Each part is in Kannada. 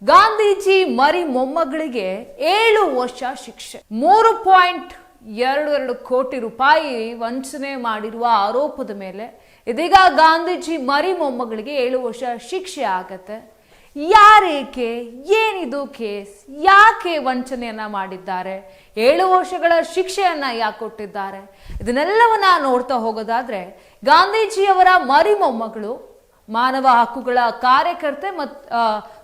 ಗಾಂಧೀಜಿ ಮರಿ ಮೊಮ್ಮಗಳಿಗೆ 7 ವರ್ಷ ಶಿಕ್ಷೆ. 3.22 ಕೋಟಿ ರೂಪಾಯಿ ವಂಚನೆ ಮಾಡಿರುವ ಆರೋಪದ ಮೇಲೆ ಇದೀಗ ಗಾಂಧೀಜಿ ಮರಿ ಮೊಮ್ಮಗಳಿಗೆ 7 ವರ್ಷ ಶಿಕ್ಷೆ ಆಗತ್ತೆ. ಯಾರೇಕೆ, ಏನಿದು ಕೇಸ್, ಯಾಕೆ ವಂಚನೆಯನ್ನ ಮಾಡಿದ್ದಾರೆ, 7 ವರ್ಷಗಳ ಶಿಕ್ಷೆಯನ್ನ ಯಾಕೆ ಕೊಟ್ಟಿದ್ದಾರೆ, ಇದನ್ನೆಲ್ಲವನ್ನ ನೋಡ್ತಾ ಹೋಗೋದಾದ್ರೆ ಗಾಂಧೀಜಿಯವರ ಮರಿ ಮೊಮ್ಮಗಳು ಮಾನವ ಹಕ್ಕುಗಳ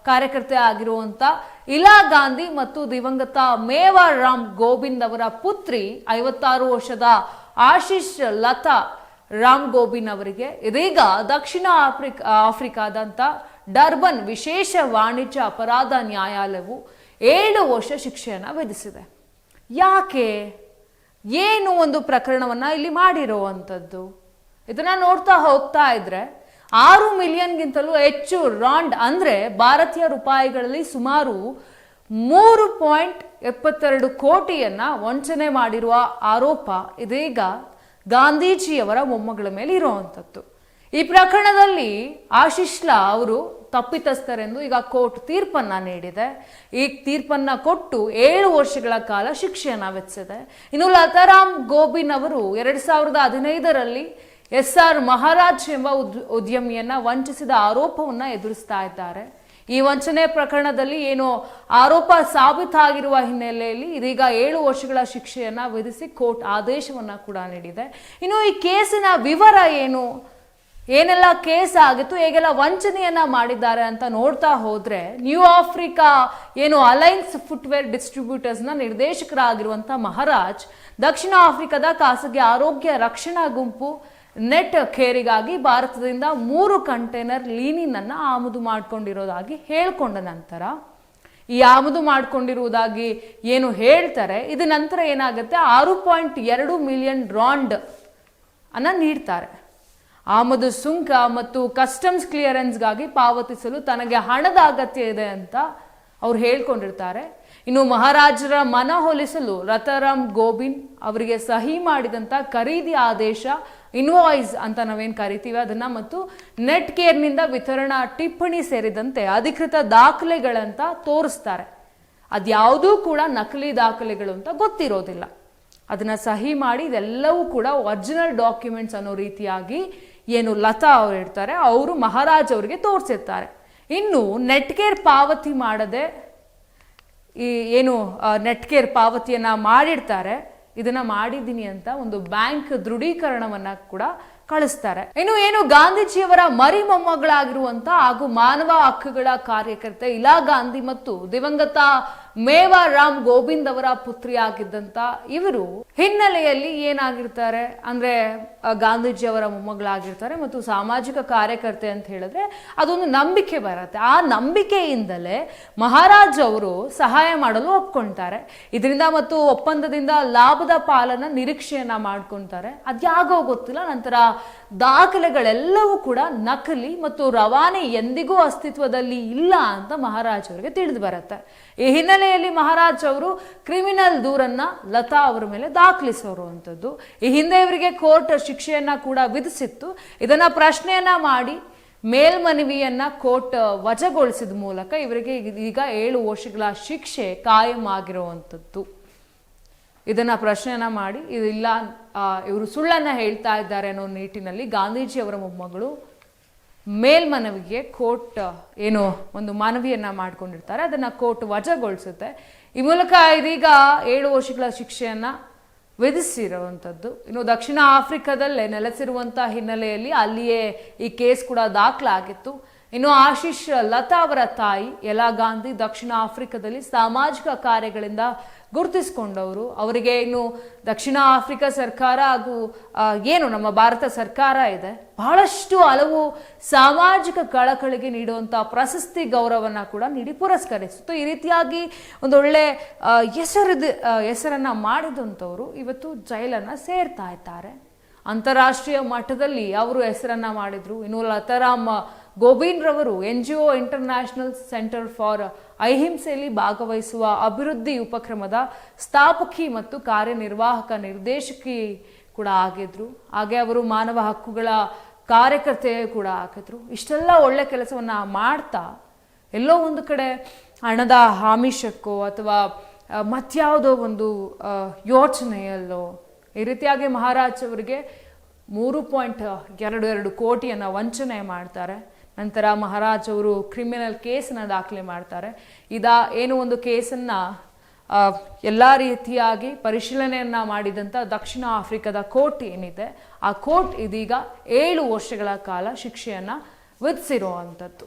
ಕಾರ್ಯಕರ್ತೆ ಆಗಿರುವಂತ ಇಲಾ ಗಾಂಧಿ ಮತ್ತು ದಿವಂಗತ ಮೇವಾ ರಾಮ್ ಗೋವಿಂದ್ ಅವರ ಪುತ್ರಿ 56 ವರ್ಷದ ಆಶೀಶ್ ಲತಾ ರಾಮ್ ಗೋವಿಂದ್ ಅವರಿಗೆ ಇದೀಗ ದಕ್ಷಿಣ ಆಫ್ರಿಕಾದಂತ ಡರ್ಬನ್ ವಿಶೇಷ ವಾಣಿಜ್ಯ ಅಪರಾಧ ನ್ಯಾಯಾಲಯವು 7 ವರ್ಷ ಶಿಕ್ಷೆಯನ್ನ ವಿಧಿಸಿದೆ. ಯಾಕೆ, ಏನು ಒಂದು ಪ್ರಕರಣವನ್ನ ಇಲ್ಲಿ ಮಾಡಿರುವಂಥದ್ದು, ಇದನ್ನ ನೋಡ್ತಾ ಹೋಗ್ತಾ ಇದ್ರೆ 6 ಮಿಲಿಯನ್ಗಿಂತಲೂ ಹೆಚ್ಚು ರಾಂಡ್ ಅಂದ್ರೆ ಭಾರತೀಯ ರೂಪಾಯಿಗಳಲ್ಲಿ ಸುಮಾರು 3.72 ಕೋಟಿಯನ್ನ ವಂಚನೆ ಮಾಡಿರುವ ಆರೋಪ ಇದೀಗ ಗಾಂಧೀಜಿಯವರ ಮೊಮ್ಮಗಳ ಮೇಲೆ ಇರುವಂಥದ್ದು. ಈ ಪ್ರಕರಣದಲ್ಲಿ ಆಶೀಶ್ಲಾ ಅವರು ತಪ್ಪಿತಸ್ಥರೆಂದು ಈಗ ಕೋರ್ಟ್ ತೀರ್ಪನ್ನ ನೀಡಿದೆ. ಈ ತೀರ್ಪನ್ನ ಕೊಟ್ಟು 7 ವರ್ಷಗಳ ಕಾಲ ಶಿಕ್ಷೆಯನ್ನ ವಿಧಿಸಿದೆ. ಇನ್ನು ಲತಾರಾಮ್ ಗೋವಿಂದ್ ಅವರು 2015ರಲ್ಲಿ SR ಮಹಾರಾಜ್ ಎಂಬ ಉದ್ಯಮಿಯನ್ನ ವಂಚಿಸಿದ ಆರೋಪವನ್ನ ಎದುರಿಸ್ತಾ ಇದ್ದಾರೆ. ಈ ವಂಚನೆ ಪ್ರಕರಣದಲ್ಲಿ ಏನು ಆರೋಪ ಸಾಬೀತಾಗಿರುವ ಹಿನ್ನೆಲೆಯಲ್ಲಿ ಇದೀಗ 7 ವರ್ಷಗಳ ಶಿಕ್ಷೆಯನ್ನ ವಿಧಿಸಿ ಕೋರ್ಟ್ ಆದೇಶವನ್ನ ಕೂಡ ನೀಡಿದೆ. ಇನ್ನು ಈ ಕೇಸಿನ ವಿವರ ಏನು, ಏನೆಲ್ಲ ಕೇಸ್ ಆಗಿತ್ತು, ಹೇಗೆಲ್ಲ ವಂಚನೆಯನ್ನ ಮಾಡಿದ್ದಾರೆ ಅಂತ ನೋಡ್ತಾ ಹೋದ್ರೆ ನ್ಯೂ ಆಫ್ರಿಕಾ ಏನು ಅಲೈನ್ಸ್ ಫುಟ್ವೇರ್ ಡಿಸ್ಟ್ರಿಬ್ಯೂಟರ್ಸ್ ನ ನಿರ್ದೇಶಕರಾಗಿರುವಂತ ಮಹಾರಾಜ್ ದಕ್ಷಿಣ ಆಫ್ರಿಕಾದ ಖಾಸಗಿ ಆರೋಗ್ಯ ರಕ್ಷಣಾ ಗುಂಪು ನೆಟ್ ಕೇರಿಗಾಗಿ ಭಾರತದಿಂದ 3 ಕಂಟೈನರ್ ಲೀನಿನ್ ಅನ್ನ ಆಮದು ಮಾಡ್ಕೊಂಡಿರೋದಾಗಿ ಹೇಳ್ಕೊಂಡ ನಂತರ ಈ ಆಮದು ಮಾಡ್ಕೊಂಡಿರುವುದಾಗಿ ಏನು ಹೇಳ್ತಾರೆ, ಇದು ನಂತರ ಏನಾಗುತ್ತೆ 6.2 ಮಿಲಿಯನ್ ರಾಂಡ್ ಅನ್ನ ನೀಡ್ತಾರೆ. ಆಮದು ಸುಂಕ ಮತ್ತು ಕಸ್ಟಮ್ಸ್ ಕ್ಲಿಯರೆನ್ಸ್ಗಾಗಿ ಪಾವತಿಸಲು ತನಗೆ ಹಣದ ಅಗತ್ಯ ಇದೆ ಅಂತ ಅವ್ರು ಹೇಳ್ಕೊಂಡಿರ್ತಾರೆ. ಇನ್ನು ಮಹಾರಾಜರ ಮನವೊಲಿಸಲು ಲತಾರಾಮ್ ಗೋವಿಂದ್ ಅವರಿಗೆ ಸಹಿ ಮಾಡಿದಂತ ಖರೀದಿ ಆದೇಶ ಇನ್ವಾಯ್ಸ್ ಅಂತ ನಾವೇನ್ ಕರಿತೀವಿ ಅದನ್ನ ಮತ್ತು ನೆಟ್ ಕೇರ್ನಿಂದ ವಿತರಣಾ ಟಿಪ್ಪಣಿ ಸೇರಿದಂತೆ ಅಧಿಕೃತ ದಾಖಲೆಗಳಂತ ತೋರಿಸ್ತಾರೆ. ಅದ್ಯಾವುದೂ ಕೂಡ ನಕಲಿ ದಾಖಲೆಗಳು ಅಂತ ಗೊತ್ತಿರೋದಿಲ್ಲ. ಅದನ್ನ ಸಹಿ ಮಾಡಿ ಇದೆಲ್ಲವೂ ಕೂಡ ಒರಿಜಿನಲ್ ಡಾಕ್ಯುಮೆಂಟ್ಸ್ ಅನ್ನೋ ರೀತಿಯಾಗಿ ಏನು ಲತಾ ಅವ್ರು ಇರ್ತಾರೆ ಅವರು ಮಹಾರಾಜ್ ಅವರಿಗೆ ತೋರಿಸಿರ್ತಾರೆ. ಇನ್ನು ನೆಟ್ ಕೇರ್ ಪಾವತಿ ಮಾಡದೆ ಈ ಏನು ನೆಟ್ ಕೇರ್ ಪಾವತಿಯನ್ನ ಮಾಡಿರ್ತಾರೆ, ಇದನ್ನ ಮಾಡಿದ್ದೀನಿ ಅಂತ ಒಂದು ಬ್ಯಾಂಕ್ ದೃಢೀಕರಣವನ್ನ ಕೂಡ ಕಳಿಸ್ತಾರೆ. ಇನ್ನು ಏನು ಗಾಂಧೀಜಿಯವರ ಮರಿ ಮೊಮ್ಮಗಳಾಗಿರುವಂತ ಹಾಗೂ ಮಾನವ ಹಕ್ಕುಗಳ ಕಾರ್ಯಕರ್ತೆ ಇಲಾ ಗಾಂಧಿ ಮತ್ತು ದಿವಂಗತ ಮೇವಾ ರಾಮ್ ಗೋವಿಂದ್ ಅವರ ಪುತ್ರಿಯಾಗಿದ್ದಂತ ಇವರು ಹಿನ್ನೆಲೆಯಲ್ಲಿ ಏನಾಗಿರ್ತಾರೆ ಅಂದ್ರೆ ಗಾಂಧೀಜಿಯವರ ಮೊಮ್ಮಗಳಾಗಿರ್ತಾರೆ ಮತ್ತು ಸಾಮಾಜಿಕ ಕಾರ್ಯಕರ್ತೆ ಅಂತ ಹೇಳಿದ್ರೆ ಅದೊಂದು ನಂಬಿಕೆ ಬರುತ್ತೆ. ಆ ನಂಬಿಕೆಯಿಂದಲೇ ಮಹಾರಾಜ್ ಅವರು ಸಹಾಯ ಮಾಡಲು ಒಪ್ಕೊಳ್ತಾರೆ. ಇದರಿಂದ ಮತ್ತು ಒಪ್ಪಂದದಿಂದ ಲಾಭದ ಪಾಲನ ನಿರೀಕ್ಷೆಯನ್ನ ಮಾಡ್ಕೊಂತಾರೆ. ಅದ್ಯಾಗೋ ಗೊತ್ತಿಲ್ಲ. ನಂತರ ದಾಖಲೆಗಳೆಲ್ಲವೂ ಕೂಡ ನಕಲಿ ಮತ್ತು ರವಾನೆ ಎಂದಿಗೂ ಅಸ್ತಿತ್ವದಲ್ಲಿ ಇಲ್ಲ ಅಂತ ಮಹಾರಾಜ್ ಅವರಿಗೆ ತಿಳಿದು ಬರುತ್ತೆ. ಈ ಹಿನ್ನೆಲೆಯಲ್ಲಿ ಮಹಾರಾಜ್ ಅವರು ಕ್ರಿಮಿನಲ್ ದೂರನ್ನ ಲತಾ ಅವರ ಮೇಲೆ ದಾಖಲಿಸಿರುವಂಥದ್ದು. ಈ ಹಿಂದೆ ಇವರಿಗೆ ಕೋರ್ಟ್ ಶಿಕ್ಷೆಯನ್ನ ಕೂಡ ವಿಧಿಸಿತ್ತು. ಇದನ್ನ ಪ್ರಶ್ನೆಯನ್ನ ಮಾಡಿ ಮೇಲ್ಮನವಿಯನ್ನ ಕೋರ್ಟ್ ವಜಾಗೊಳಿಸಿದ ಮೂಲಕ ಇವರಿಗೆ ಈಗ 7 ವರ್ಷಗಳ ಶಿಕ್ಷೆ ಕಾಯಂ ಆಗಿರುವಂಥದ್ದು. ಇದನ್ನ ಪ್ರಶ್ನೆಯನ್ನ ಮಾಡಿ ಇದಿಲ್ಲ ಇವರು ಸುಳ್ಳನ್ನ ಹೇಳ್ತಾ ಇದ್ದಾರೆ ಅನ್ನೋ ನಿಟ್ಟಿನಲ್ಲಿ ಗಾಂಧೀಜಿ ಅವರ ಮೊಮ್ಮಗಳು ಮೇಲ್ಮನವಿಗೆ ಕೋರ್ಟ್ ಏನು ಒಂದು ಮನವಿಯನ್ನ ಮಾಡ್ಕೊಂಡಿರ್ತಾರೆ, ಅದನ್ನ ಕೋರ್ಟ್ ವಜಾಗೊಳಿಸುತ್ತೆ. ಈ ಮೂಲಕ ಇದೀಗ 7 ವರ್ಷಗಳ ಶಿಕ್ಷೆಯನ್ನ ವಿಧಿಸಿರುವಂಥದ್ದು. ಇನ್ನು ದಕ್ಷಿಣ ಆಫ್ರಿಕಾದಲ್ಲೇ ನೆಲೆಸಿರುವಂತಹ ಹಿನ್ನೆಲೆಯಲ್ಲಿ ಅಲ್ಲಿಯೇ ಈ ಕೇಸ್ ಕೂಡ ದಾಖಲಾಗಿತ್ತು. ಇನ್ನು ಆಶೀಶ್ ಲತಾ ಅವರ ತಾಯಿ ಇಲಾ ಗಾಂಧಿ ದಕ್ಷಿಣ ಆಫ್ರಿಕಾದಲ್ಲಿ ಸಾಮಾಜಿಕ ಕಾರ್ಯಗಳಿಂದ ಗುರುತಿಸಿಕೊಂಡವರು. ಅವರಿಗೆ ಇನ್ನು ದಕ್ಷಿಣ ಆಫ್ರಿಕಾ ಸರ್ಕಾರ ಹಾಗೂ ಏನು ನಮ್ಮ ಭಾರತ ಸರ್ಕಾರ ಇದೆ ಬಹಳಷ್ಟು ಹಲವು ಸಾಮಾಜಿಕ ಕಳಕಳಿಗೆ ನೀಡುವಂತಹ ಪ್ರಶಸ್ತಿ ಗೌರವನ್ನ ಕೂಡ ನೀಡಿ ಪುರಸ್ಕರಿಸಿತ್ತು. ಈ ರೀತಿಯಾಗಿ ಒಂದೊಳ್ಳೆ ಹೆಸರನ್ನ ಮಾಡಿದಂಥವ್ರು ಇವತ್ತು ಜೈಲನ್ನ ಸೇರ್ತಾ ಇದ್ದಾರೆ. ಅಂತಾರಾಷ್ಟ್ರೀಯ ಮಟ್ಟದಲ್ಲಿ ಅವರು ಹೆಸರನ್ನ ಮಾಡಿದ್ರು. ಇನ್ನು ಲತಾರಾಮ್ ಗೋವಿಂದ್ ರವರು NGO ಇಂಟರ್ನ್ಯಾಷನಲ್ ಸೆಂಟರ್ ಫಾರ್ ಅಹಿಂಸೆಯಲ್ಲಿ ಭಾಗವಹಿಸುವ ಅಭಿವೃದ್ಧಿ ಉಪಕ್ರಮದ ಸ್ಥಾಪಕಿ ಮತ್ತು ಕಾರ್ಯನಿರ್ವಾಹಕ ನಿರ್ದೇಶಕಿ ಕೂಡ ಆಗಿದ್ರು. ಹಾಗೆ ಅವರು ಮಾನವ ಹಕ್ಕುಗಳ ಕಾರ್ಯಕರ್ತೆ ಕೂಡ ಆಗಿದ್ರು. ಇಷ್ಟೆಲ್ಲ ಒಳ್ಳೆ ಕೆಲಸವನ್ನ ಮಾಡ್ತಾ ಎಲ್ಲೋ ಒಂದು ಕಡೆ ಹಣದ ಆಮಿಷಕ್ಕೋ ಅಥವಾ ಮತ್ಯಾವುದೋ ಒಂದು ಯೋಚನೆಯಲ್ಲೋ ಈ ರೀತಿಯಾಗಿ ಮಹಾರಾಜ್ ಅವರಿಗೆ 3.22 ಕೋಟಿಯನ್ನು ವಂಚನೆ ಮಾಡ್ತಾರೆ. ನಂತರ ಮಹಾರಾಜ್ ಅವರು ಕ್ರಿಮಿನಲ್ ಕೇಸನ್ನು ದಾಖಲೆ ಮಾಡ್ತಾರೆ. ಏನು ಒಂದು ಕೇಸನ್ನು ಎಲ್ಲ ರೀತಿಯಾಗಿ ಪರಿಶೀಲನೆಯನ್ನ ಮಾಡಿದಂಥ ದಕ್ಷಿಣ ಆಫ್ರಿಕಾದ ಕೋರ್ಟ್ ಏನಿದೆ, ಆ ಕೋರ್ಟ್ ಇದೀಗ 7 ವರ್ಷಗಳ ಕಾಲ ಶಿಕ್ಷೆಯನ್ನು ವಿಧಿಸಿರುವಂಥದ್ದು.